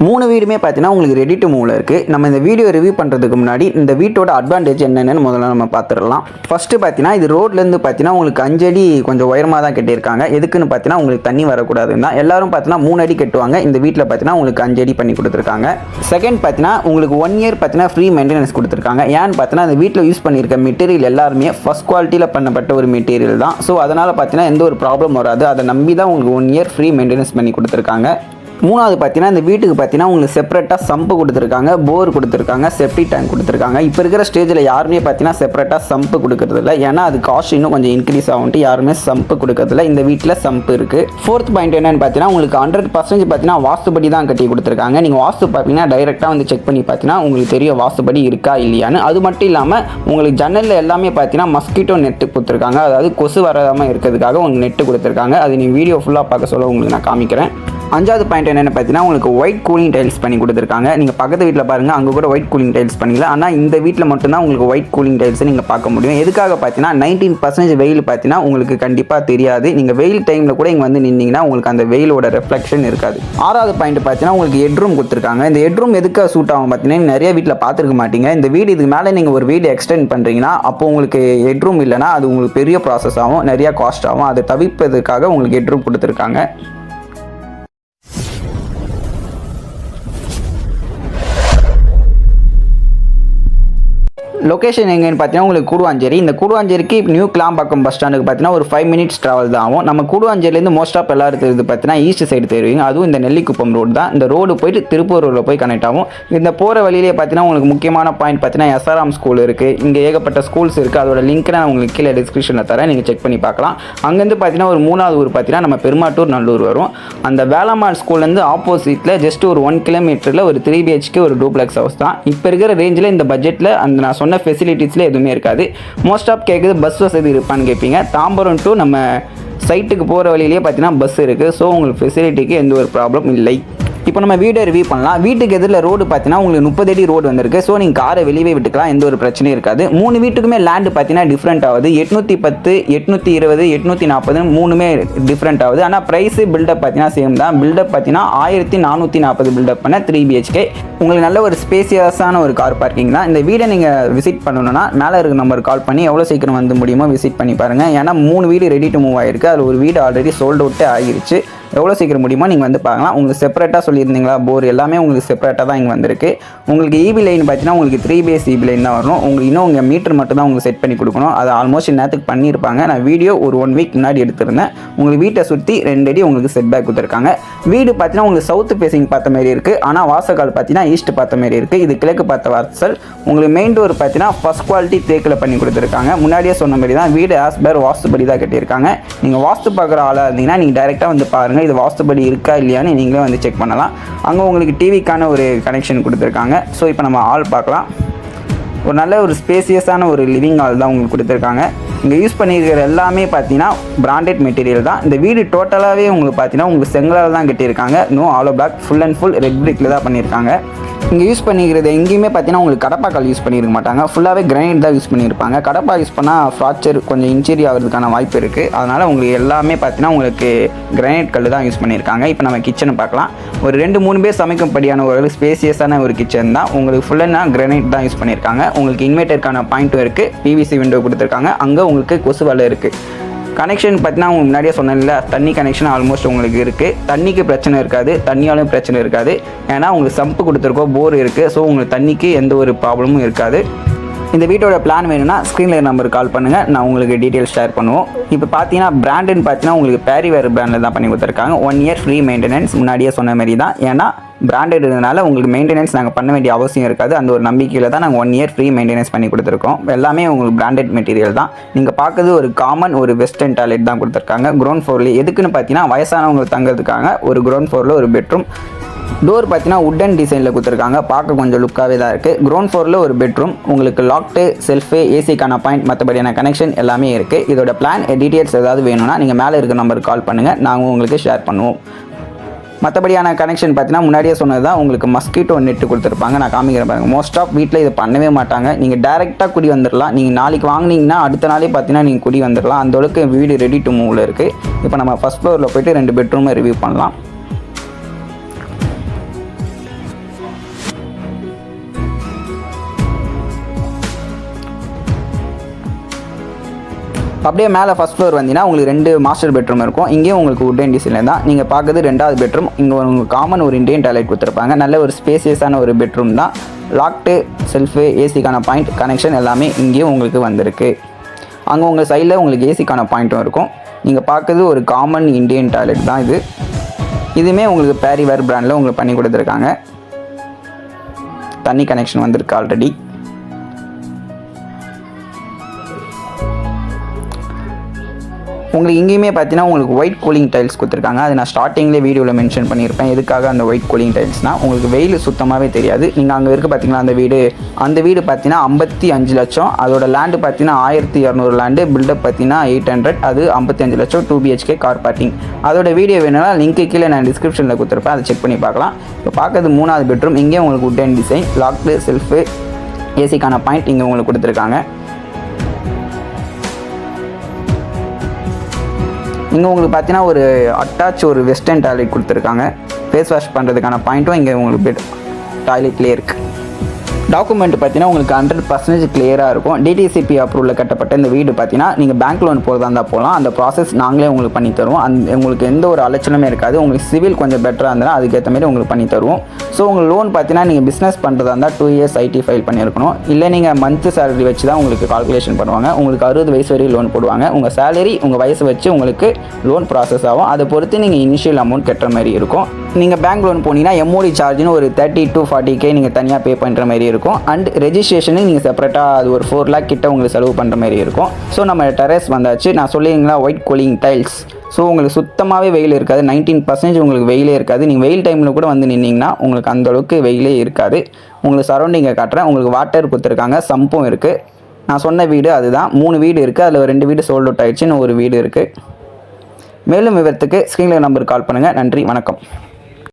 3 வீடுமே பார்த்தீங்கன்னா உங்களுக்கு ரெடி டு மூவ்ல இருக்குது. நம்ம இந்த வீடியோ ரிவ்யூ பண்ணுறதுக்கு முன்னாடி இந்த வீட்டோட அட்வான்டேஜ் என்னென்னு முதல்ல நம்ம பார்த்துடலாம். ஃபஸ்ட்டு பார்த்தீங்கன்னா இது ரோட்லேருந்து பார்த்தீங்கன்னா உங்களுக்கு 5 அடி கொஞ்சம் உயரமாக தான் கட்டியிருக்காங்க. எதுக்குன்னு பார்த்தீங்கன்னா உங்களுக்கு தண்ணி வரக்கூடாதுன்னு தான். எல்லாரும் பார்த்தீங்கன்னா 3 அடி கட்டுவாங்க. இந்த வீட்டில் பார்த்தீங்கன்னா உங்களுக்கு 5 அடி பண்ணி கொடுத்துருக்காங்க. செகண்ட் பார்த்தீங்கன்னா உங்களுக்கு 1 இயர் பார்த்தீங்கன்னா ஃப்ரீ மெயின்டெனன்ஸ் கொடுத்துருக்காங்க. ஏன்னு பார்த்தீங்கன்னா இந்த வீட்டில் யூஸ் பண்ணியிருக்க மெட்டீரியல் எல்லாருமே ஃபஸ்ட் குவாலிட்டியில் பண்ணப்பட்ட ஒரு மெட்டீரியல் தான். ஸோ அதனால் பார்த்தீங்கன்னா எந்த ஒரு ப்ராப்ளம் வராது. அதை நம்பி தான் உங்களுக்கு 1 இயர் ஃப்ரீ மெயின்டெனன்ஸ் பண்ணி கொடுத்துருக்காங்க. மூணாவது பார்த்தீங்கன்னா இந்த வீட்டுக்கு பார்த்தீங்கன்னா உங்களுக்கு செப்பரேட்டாக சம்பு கொடுத்துருக்காங்க, போர் கொடுத்துருக்காங்க, செப்டி டேங்க் கொடுத்துருக்காங்க. இப்போ இருக்கிற ஸ்டேஜில் யாருமே பார்த்தீங்கன்னா செப்பரேட்டாக சம்பு கொடுக்கறதில்ல. ஏன்னா அது காஸ்ட் இன்னும் கொஞ்சம் இன்க்ரீஸ் ஆகும்ட்டு யாருமே சம்பு கொடுக்கறதில்ல. இந்த வீட்டில் சம்பு இருக்குது. ஃபோர்த் பாயிண்ட் என்னன்னு பார்த்தீங்கன்னா உங்களுக்கு 100% பார்த்தீங்கன்னா வாஸ்துபடி தான் கட்டி கொடுத்துருக்காங்க. நீங்கள் வாஸ்து பார்த்தீங்கன்னா டைரெக்டாக வந்து செக் பண்ணி பார்த்தீங்கன்னா உங்களுக்கு தெரியும் வாஸ்துபடி இருக்கா இல்லையான்னு. அது மட்டும் இல்லாமல் உங்களுக்கு ஜன்னலில் எல்லாமே பார்த்தீங்கன்னா மஸ்கிட்டோ நெட்டு கொடுத்துருக்காங்க. அதாவது கொசு வராமல் இருக்கிறதுக்காக உங்களுக்கு நெட்டு கொடுத்துருக்காங்க. அது நீங்கள் வீடியோ ஃபுல்லாக பார்க்க சொல்ல உங்களுக்கு நான் காமிக்கிறேன். அஞ்சாவது பாயிண்ட் என்னென்னு பார்த்தீங்கன்னா உங்களுக்கு ஒயிட் கூலிங் டைல்ஸ் பண்ணி கொடுத்துருக்காங்க. நீங்கள் பக்கத்து வீட்டில் பாருங்கள், அங்கே கூட ஒயிட் கூலிங் டைல்ஸ் பண்ணிக்கலாம். ஆனால் இந்த வீட்டில் மட்டும்தான் உங்களுக்கு ஒயிட் கூலிங் டைல்ஸை நீங்கள் பார்க்க முடியும். எதுக்காக பார்த்தீங்கன்னா 19% வெயில் பார்த்தீங்கன்னா உங்களுக்கு கண்டிப்பாக தெரியாது. நீங்கள் வெயில் டைமில் கூட இங்கே வந்து நின்னீங்கன்னா உங்களுக்கு அந்த வெயிலோட ரெஃப்ளெக்ஷன் இருக்காது. ஆறாவது பாயிண்ட் பார்த்தீங்கன்னா உங்களுக்கு ஹெட்ரூம் கொடுத்துருக்காங்க. இந்த ஹெட்ரூம் எதுக்காக சூட் ஆகும் பார்த்தீங்கன்னா நிறைய வீட்டில் பார்த்துருக்க மாட்டீங்க. இந்த வீடு இதுக்கு மேலே நீங்கள் ஒரு வீடு எக்ஸ்டெண்ட் பண்ணுறீங்கன்னா அப்போ உங்களுக்கு ஹெட்ரூம் இல்லைனா அது உங்களுக்கு பெரிய ப்ராசஸ் ஆகும், நிறையா காஸ்ட் ஆகும். அதை தவிர்ப்பதற்காக உங்களுக்கு ஹெட்ரூம் கொடுத்துருக்காங்க. லொக்கேஷன் எங்கேன்னு பார்த்தீங்கன்னா உங்களுக்கு கூடுவாஞ்சேரி. இந்த கூடுவாஞ்சேரிக்கு நியூ கிளாம்பாக்கம் பஸ் ஸ்டாண்டுக்கு பார்த்தீங்கன்னா ஒரு 5 மினிட்ஸ் ட்ராவல் தான் ஆகும். நம்ம கூடுவாஞ்சேரியிலேருந்து மோஸ்ட் ஆஃப் எல்லாரும் தெரியுது பார்த்தீங்கன்னா ஈஸ்ட் சைடு தெரியுங்க. அதுவும் இந்த நெல்லிக்குப்பம் ரோடு தான். இந்த ரோடு போயிட்டு திருப்பூர் ரோடில் போய் கனெக்ட் ஆகும். இந்த போகிற வழியிலே பார்த்தீங்கன்னா உங்களுக்கு முக்கியமான பாயிண்ட் பார்த்தீங்கன்னா எஸ்ஆர்எம் ஸ்கூல் இருக்குது. இங்கே ஏகப்பட்ட ஸ்கூல்ஸ் இருக்குது. அதோட லிங்க் நான் உங்களுக்கு கீழே டிஸ்கிரிப்ஷனில் தரேன், நீங்கள் செக் பண்ணி பார்க்கலாம். அங்கேருந்து பார்த்தீங்கன்னா ஒரு 3வது ஊர் பார்த்தீங்கன்னா நம்ம பெருமாட்டூர் நல்லூர் வரும். அந்த வேலம்மாள் ஸ்கூல்லேருந்து ஆப்போசிட்டில் ஜஸ்ட் ஒரு 1 கிலோமீட்டரில் ஒரு 3 BHK ஒரு டூப்ளெக்ஸ் ஹவுஸ் தான். இப்போ இருக்கிற ரேஞ்சில் இந்த பட்ஜெட்டில் அந்த நான் சொன்ன ஃபெசிலிட்டிஸில் எதுவுமே இருக்காது. மோஸ்ட் ஆஃப் கேட்குது பஸ் வசதி இருப்பான்னு கேட்பீங்க. தாம்பரம் டு நம்ம சைட்டுக்கு போகிற வழியிலேயே பார்த்தீங்கன்னா பஸ் இருக்குது. ஸோ உங்களுக்கு ஃபெசிலிட்டிக்கு எந்த ஒரு ப்ராப்ளம் இல்லை. இப்போ நம்ம வீடை ரிவ்யூ பண்ணலாம். வீட்டுக்கு எதிரில் ரோடு பார்த்தீங்கன்னா உங்களுக்கு 30 அடி ரோடு வந்திருக்கு. ஸோ நீங்கள் காரை வெளியே விட்டுக்கலாம், எந்த ஒரு பிரச்சனையும் இருக்காது. 3 வீட்டுக்குமே லேண்டு பார்த்தீங்கன்னா டிஃப்ரெண்ட் ஆகுது. 810, 820, 840 3மே டிஃப்ரெண்ட் ஆகுது. ஆனால் ப்ரைஸு பில்டப் பார்த்தீங்கன்னா சேம் தான். பில்டப் பார்த்தீங்கன்னா 1440 பில்டப் பண்ண 3 BHK. உங்களுக்கு நல்ல ஒரு ஸ்பேசியஸான ஒரு கார் பார்க்கிங் தான். இந்த வீடை நீங்கள் விசிட் பண்ணணும்னா மேலே இருக்க நம்பர் கால் பண்ணி எவ்வளோ சீக்கிரம் வந்து முடியுமோ விசிட் பண்ணி பாருங்கள். ஏன்னா 3 வீடு ரெடி டு மூவ் ஆகிருக்கு. அதில் ஒரு வீடு ஆல்ரெடி சோல்ட் அவுட்டே ஆகிருச்சு. எவ்வளோ சீக்கிரம் முடியுமோ நீங்கள் வந்து பார்க்கலாம். உங்களுக்கு செப்பரேட்டாக சொல்லியிருந்தீங்களா போர் எல்லாமே உங்களுக்கு செப்பரேட்டாக தான் இங்கே வந்திருக்கு. உங்களுக்கு EB லைன் பார்த்தீங்கன்னா உங்களுக்கு 3 பேஸ் EB லைன் தான் வரணும். உங்களுக்கு இன்னும் உங்கள் மீட்டர் மட்டும் தான் உங்களுக்கு செட் பண்ணி கொடுக்கணும். அது ஆல்மோஸ்ட் நேரத்துக்கு பண்ணியிருப்பாங்க. நான் வீடியோ ஒரு 1 வீக் முன்னாடி எடுத்திருந்தேன். உங்களுக்கு வீட்டை சுற்றி 2 அடி உங்களுக்கு செட் பேக் கொடுத்துருக்காங்க. வீடு பார்த்தீங்கன்னா உங்களுக்கு சவுத் ஃபேஸிங் பார்த்த மாதிரி இருக்குது. ஆனால் வாசக்கால் பார்த்தீங்கன்னா ஈஸ்ட் பார்த்த மாதிரி இருக்குது. இது கிழக்கு பார்த்த வாசல். உங்களுக்கு மெயின் டோர் பார்த்தீங்கன்னா ஃபஸ்ட் குவாலிட்டி தேக்கில் பண்ணி கொடுத்துருக்காங்க. முன்னாடியே சொன்ன மாதிரி தான் வீடு ஆஸ் பேர் வாஸ்துபடி தான் கட்டியிருக்காங்க. நீங்கள் வாஸ்து பார்க்குற ஆளாக இருந்தீங்கன்னா நீங்கள் டைரெக்டாக வந்து பாருங்கள் இது வாஸ்துபடி இருக்கா இல்லையான்னு நீங்களே வந்து செக் பண்ணலாம். அங்கே உங்களுக்கு டிவிக்கான ஒரு கனெக்ஷன் கொடுத்துருக்காங்க. ஸோ இப்போ நம்ம ஆள் பார்க்கலாம். ஒரு நல்ல ஒரு ஸ்பேசியஸான ஒரு லிவிங் ஹால் தான் உங்களுக்கு கொடுத்துருக்காங்க. இங்கே யூஸ் பண்ணியிருக்கிற எல்லாமே பார்த்தீங்கன்னா பிராண்டட் மெட்டீரியல் தான். இந்த வீடு டோட்டலாகவே உங்களுக்கு பார்த்தீங்கன்னா உங்களுக்கு செங்கலால் தான் கட்டியிருக்காங்க. No hollow block, full and full red பிரிக்கில் தான் பண்ணியிருக்காங்க. இங்கே யூஸ் பண்ணிக்கிறது எங்கேயுமே பார்த்தீங்கன்னா உங்களுக்கு கடப்பாக்கால் யூஸ் பண்ணியிருக்க மாட்டாங்க. ஃபுல்லாகவே கிரைனைட் தான் யூஸ் பண்ணியிருப்பாங்க. கடப்பா யூஸ் பண்ணால் ஃப்ராக்சர் கொஞ்சம் இன்ஜுரி ஆகிறதுக்கான வாய்ப்பு இருக்குது. அதனால் உங்களுக்கு எல்லாமே பார்த்தீங்கன்னா உங்களுக்கு கிரைனைட் கல் தான் யூஸ் பண்ணியிருக்காங்க. இப்போ நம்ம கிச்சனை பார்க்கலாம். ஒரு 2-3 பேர் சமைக்கும்படியான ஒரு ஸ்பேசியஸான ஒரு கிச்சன் தான். உங்களுக்கு ஃபுல்லாக கிரைனைட் தான் யூஸ் பண்ணியிருக்காங்க. உங்களுக்கு இன்வெர்ட்டருக்கான பாயிண்ட்டும் இருக்குது. PVC விண்டோ கொடுத்துருக்காங்க. அங்கே உங்களுக்கு கொசு வலை இருக்குது. கனெக்ஷன் பார்த்தீங்கன்னா உங்களுக்கு முன்னாடியே சொன்னேன்ல, தண்ணி கனெக்ஷன் ஆல்மோஸ்ட் உங்களுக்கு இருக்குது. தண்ணிக்கு பிரச்சனை இருக்காது, தண்ணியாலும் பிரச்சனை இருக்காது. ஏன்னா உங்களுக்கு சம்பு கொடுத்துருக்கோம், போர் இருக்குது. ஸோ உங்களுக்கு தண்ணிக்கு எந்த ஒரு ப்ராப்ளமும் இருக்காது. இந்த வீட்டோட பிளான் வேணும்னா ஸ்க்ரீனில் நம்பருக்கு கால் பண்ணுங்கள், நான் உங்களுக்கு டீட்டெயில்ஸ் ஷேர் பண்ணுவோம். இப்போ பார்த்தீங்கன்னா பிராண்டுன்னு பார்த்தீங்கன்னா உங்களுக்கு பேரிவேர் பிராண்டில் தான் பண்ணி கொடுத்துருக்காங்க. 1 இயர் ஃப்ரீ மெயின்டெனன்ஸ் முன்னாடியே சொன்ன மாதிரி தான். ஏன்னா பிராண்டட் இருந்தனால உங்களுக்கு மெயின்டெனன்ஸ் நாங்கள் பண்ண வேண்டிய அவசியம் இருக்காது. அந்த ஒரு நம்பிக்கையில் தான் நாங்கள் 1 இயர் ஃப்ரீ மெயின்டெனன்ஸ் பண்ணி கொடுத்துருக்கோம். எல்லாமே உங்களுக்கு பிராண்டட் மெட்டீரியல் தான். நீங்கள் பார்க்குறது ஒரு காமன் ஒரு வெஸ்டர்ன் டாய்லெட் தான் கொடுத்துருக்காங்க. கிரவுண்ட் ஃப்ளோர்லேயே எதுக்குன்னு பார்த்தீங்கன்னா வயசானவங்க தங்கிறதுக்காக ஒரு கிரவுண்ட் ஃப்ளோரில் ஒரு பெட்ரூம். டோர் பார்த்தீங்கன்னா உட்டன் டிசைனில் கொடுத்துருக்காங்க. பார்க்க கொஞ்சம் லுக்காகவே தான் இருக்குது. கிரவுண்ட் ஃப்ளோரில் ஒரு பெட்ரூம். உங்களுக்கு லாக்டு, செல்ஃபு, ஏசிக்கான பாயிண்ட், மற்றபடியான கனெக்ஷன் எல்லாமே இருக்குது. இதோட பிளான் டீட்டெயில்ஸ் ஏதாவது வேணும்னா நீங்கள் மேலே இருக்க நம்பருக்கு கால் பண்ணுங்கள், நாங்கள் உங்களுக்கு ஷேர் பண்ணுவோம். மற்றபடியான கனெக்ஷன் பார்த்தீங்கன்னா முன்னாடியே சொன்னது தான். உங்களுக்கு மஸ்கிட்டோ நெட்டு கொடுத்துருப்பாங்க. நான் காமிக்கிறேன் பாருங்கள். மோஸ்ட் ஆஃப் வீட்டில் இதை பண்ணவே மாட்டாங்க. நீங்கள் டேரெக்டாக குடி வந்துடலாம். நீங்கள் நாளைக்கு வாங்கினீங்கன்னா அடுத்த நாளே பார்த்தீங்கன்னா நீங்கள் குடி வந்துடலாம். அந்தளவுக்கு வீடு ரெடி டு மூவில் இருக்குது. இப்போ நம்ம ஃபஸ்ட் ஃப்ளோரில் போய்ட்டு 2 பெட்ரூமை ரிவ்யூ பண்ணலாம். அப்படியே மேலே ஃபஸ்ட் ஃப்ளோர் வந்தீங்கன்னா உங்களுக்கு 2 மாஸ்டர் பெட்ரூம் இருக்கும். இங்கேயும் உங்களுக்கு வுட்டன் டிசைனில் தான். நீங்கள் பார்க்குறது 2வது பெட்ரூம். இங்கே உங்களுக்கு காமன் ஒரு இண்டியன் டாய்லெட் கொடுத்துருப்பாங்க. நல்ல ஒரு ஸ்பேசியஸான ஒரு பெட்ரூம் தான். லாக்டு, செல்ஃபு, ஏசிக்கான பாயிண்ட், கனெக்ஷன் எல்லாமே இங்கேயும் உங்களுக்கு வந்திருக்கு. அங்கே உங்கள் சைடில் உங்களுக்கு ஏசிக்கான பாயிண்ட்டும் இருக்கும். நீங்கள் பார்க்குறது ஒரு காமன் இண்டியன் டாய்லெட் தான் இது. இதுவுமே உங்களுக்கு பேரிவேர் பிராண்டில் உங்களுக்கு பண்ணி கொடுத்துருக்காங்க. தண்ணி கனெக்ஷன் வந்திருக்கு ஆல்ரெடி. உங்களுக்கு இங்கேயுமே பார்த்தீங்கன்னா உங்களுக்கு ஒயிட் கூலிங் டைல்ஸ் கொடுத்துருக்காங்க. அது நான் ஸ்டார்டிங்லேயே வீடியோவில் மென்ஷன் பண்ணியிருப்பேன். எதுக்காக அந்த ஒயிட் கூலிங் டைல்ஸ்னால் உங்களுக்கு வெயில் சுத்தமாகவே தெரியாது. நீங்கள் அங்கே இருக்க பார்த்தீங்கன்னா அந்த வீடு பார்த்தீங்கன்னா 55 லட்சம். அதோட லேண்டு பார்த்தீங்கன்னா 1200 லேண்டு. பில்டப் பார்த்தீங்கன்னா 800. அது 55 லட்சம் 2 BHK கார் பார்க்கிங். அதோட வீடியோ வேணும்னா லிங்க்கு கீழே நான் டிஸ்கிரிப்ஷனில் கொடுத்துருப்பேன். அதை செக் பண்ணி பார்க்கலாம். இப்போ பார்க்கறது 3வது பெட்ரூம். இங்கே உங்களுக்கு வுட்டன் டிசைன், லாக்டு, செல்ஃபு, ஏசிக்கான பாயிண்ட் இங்கே உங்களுக்கு கொடுத்துருக்காங்க. இங்கே உங்களுக்கு பார்த்தீங்கன்னா ஒரு அட்டாச் ஒரு வெஸ்டர்ன் டாய்லெட் கொடுத்துருக்காங்க. ஃபேஸ் வாஷ் பண்ணுறதுக்கான பாயிண்ட்டும் இங்கே உங்களுக்கு டாய்லெட்லேயே இருக்குது. டாக்குமெண்ட் பார்த்தீங்கன்னா உங்களுக்கு 100% கிளியராக இருக்கும். டிடிசிபி அப்ரூவலில் கட்டப்பட்ட இந்த வீடு பார்த்தீங்கன்னா நீங்கள் பேங்க் லோன் போகிறதா இருந்தால் போகலாம். அந்த ப்ராசஸ் நாங்களே உங்களுக்கு பண்ணி தருவோம். உங்களுக்கு எந்த ஒரு அலைச்சலுமே இருக்காது. உங்களுக்கு சிவில் கொஞ்சம் பெட்டராக இருந்தால் அதுக்கேற்ற மாதிரி உங்களுக்கு பண்ணி தருவோம். ஸோ உங்கள் லோன் பார்த்தீங்கன்னா நீங்கள் பிஸ்னஸ் பண்ணுறதா இருந்தால் 2 இயர்ஸ் ஐடி ஃபைல் பண்ணியிருக்கணும். இல்லை நீங்கள் மந்த் சேலரி வச்சு தான் உங்களுக்கு கால்குலேஷன் பண்ணுவாங்க. உங்களுக்கு 60 வயசு வரையும் லோன் போடுவாங்க. உங்கள் சேலரி உங்கள் வயசு வச்சு உங்களுக்கு லோன் ப்ராசஸ் ஆகும். அதை பொறுத்து நீங்கள் இனிஷியல் அமௌண்ட் கட்டுற மாதிரி இருக்கும். நீங்கள் பேங்க் லோன் போனீங்கன்னா MOD சார்ஜ்னு ஒரு 30 to 40K நீங்கள் தனியாக பே பண்ணுற மாதிரி இருக்கும். அண்ட் ரெஜிஸ்ட்ரேஷனுக்கு நீங்கள் செப்பரேட்டாக அது ஒரு 4 lakh கிட்ட உங்களுக்கு செலவு பண்ணுற மாதிரி இருக்கும். ஸோ நம்ம டெரஸ் வந்தாச்சு. நான் சொல்லிங்களா ஒயிட் கூலிங் டைல்ஸ். ஸோ உங்களுக்கு சுத்தமாகவே வெயில் இருக்காது. 19% உங்களுக்கு வெயிலே இருக்காது. நீங்கள் வெயில் டைமில் கூட வந்து நின்னீங்கன்னா உங்களுக்கு அந்தளவுக்கு வெயிலே இருக்காது. உங்களுக்கு சரௌண்டிங்கை காட்டுறேன். உங்களுக்கு வாட்டர் கொடுத்துருக்காங்க, சம்பும் இருக்குது. நான் சொன்ன வீடு அதுதான். 3 வீடு இருக்குது. அதில் 2 வீடு சோல்ட் அவுட் ஆகிடுச்சு. இன்னும் ஒரு வீடு இருக்குது. மேலும் விவரத்துக்கு ஸ்க்ரீனில் நம்பருக்கு கால் பண்ணுங்கள். நன்றி, வணக்கம்.